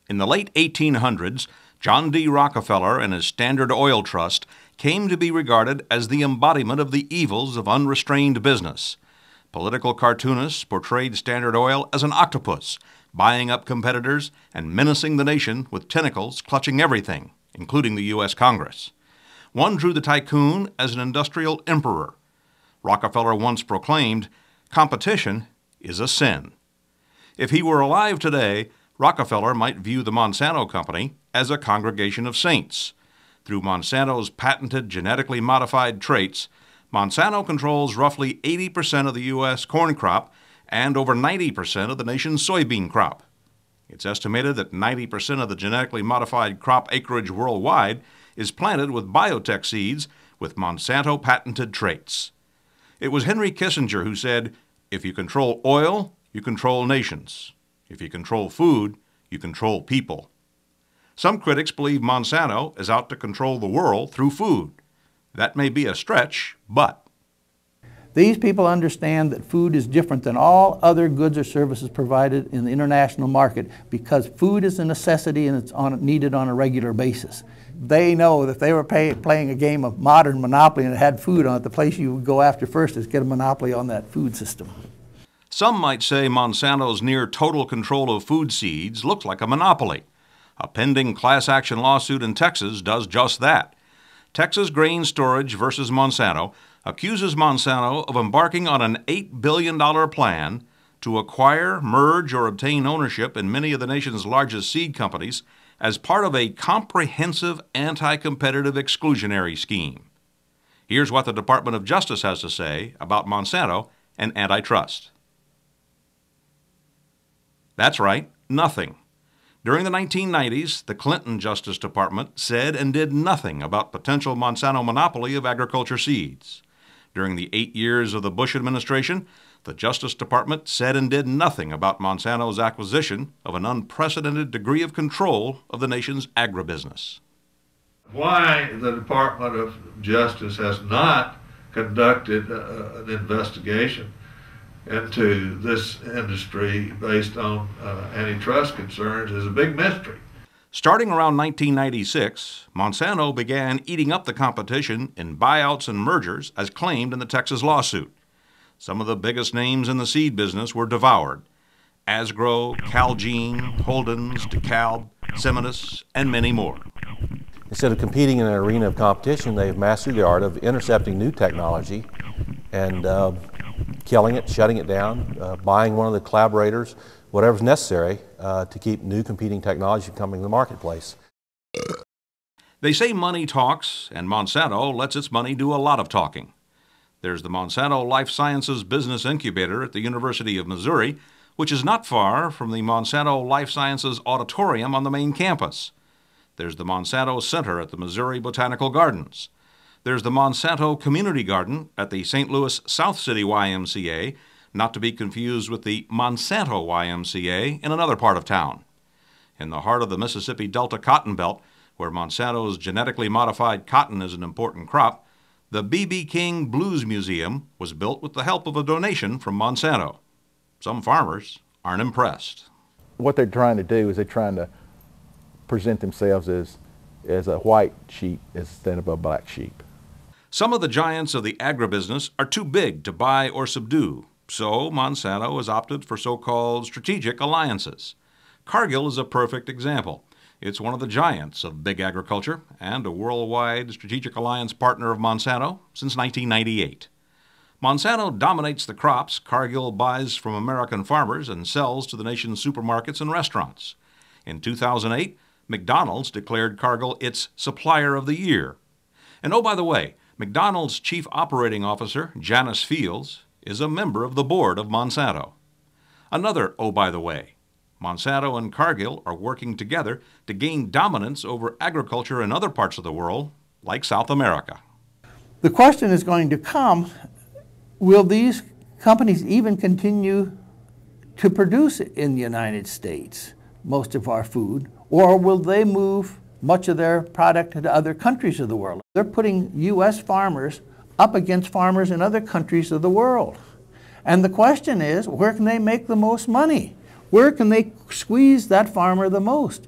In the late 1800s, John D. Rockefeller and his Standard Oil Trust came to be regarded as the embodiment of the evils of unrestrained business. Political cartoonists portrayed Standard Oil as an octopus, buying up competitors and menacing the nation with tentacles clutching everything, including the U.S. Congress. One drew the tycoon as an industrial emperor. Rockefeller once proclaimed, "Competition is a sin." If he were alive today, Rockefeller might view the Monsanto Company as a congregation of saints. Through Monsanto's patented genetically modified traits, Monsanto controls roughly 80% of the U.S. corn crop and over 90% of the nation's soybean crop. It's estimated that 90% of the genetically modified crop acreage worldwide is planted with biotech seeds with Monsanto patented traits. It was Henry Kissinger who said, "If you control oil, you control nations. If you control food, you control people." Some critics believe Monsanto is out to control the world through food. That may be a stretch, but these people understand that food is different than all other goods or services provided in the international market because food is a necessity and it's needed on a regular basis. They know that if they were playing a game of modern Monopoly and it had food on it, the place you would go after first is get a monopoly on that food system. Some might say Monsanto's near total control of food seeds looks like a monopoly. A pending class action lawsuit in Texas does just that. Texas Grain Storage versus Monsanto accuses Monsanto of embarking on an $8 billion plan to acquire, merge, or obtain ownership in many of the nation's largest seed companies as part of a comprehensive anti-competitive exclusionary scheme. Here's what the Department of Justice has to say about Monsanto and antitrust. That's right, nothing. During the 1990s, the Clinton Justice Department said and did nothing about potential Monsanto monopoly of agriculture seeds. During the 8 years of the Bush administration, the Justice Department said and did nothing about Monsanto's acquisition of an unprecedented degree of control of the nation's agribusiness. Why the Department of Justice has not conducted an investigation into this industry based on antitrust concerns is a big mystery. Starting around 1996, Monsanto began eating up the competition in buyouts and mergers as claimed in the Texas lawsuit. Some of the biggest names in the seed business were devoured: Asgrow, Calgene, Holden's, DeKalb, Seminis, and many more. Instead of competing in an arena of competition, they've mastered the art of intercepting new technology and killing it, shutting it down, buying one of the collaborators, whatever's necessary to keep new competing technology coming to the marketplace. They say money talks, and Monsanto lets its money do a lot of talking. There's the Monsanto Life Sciences Business Incubator at the University of Missouri, which is not far from the Monsanto Life Sciences Auditorium on the main campus. There's the Monsanto Center at the Missouri Botanical Gardens. There's the Monsanto Community Garden at the St. Louis South City YMCA, not to be confused with the Monsanto YMCA in another part of town. In the heart of the Mississippi Delta Cotton Belt, where Monsanto's genetically modified cotton is an important crop, the B.B. King Blues Museum was built with the help of a donation from Monsanto. Some farmers aren't impressed. What they're trying to do is they're trying to present themselves as a white sheep instead of a black sheep. Some of the giants of the agribusiness are too big to buy or subdue, so Monsanto has opted for so-called strategic alliances. Cargill is a perfect example. It's one of the giants of big agriculture and a worldwide strategic alliance partner of Monsanto since 1998. Monsanto dominates the crops Cargill buys from American farmers and sells to the nation's supermarkets and restaurants. In 2008, McDonald's declared Cargill its Supplier of the Year. And oh, by the way, McDonald's Chief Operating Officer, Janice Fields, is a member of the board of Monsanto. Another oh, by the way, Monsanto and Cargill are working together to gain dominance over agriculture in other parts of the world, like South America. The question is going to come, will these companies even continue to produce in the United States most of our food, or will they move much of their product to other countries of the world? They're putting U.S. farmers up against farmers in other countries of the world. And the question is, where can they make the most money? Where can they squeeze that farmer the most?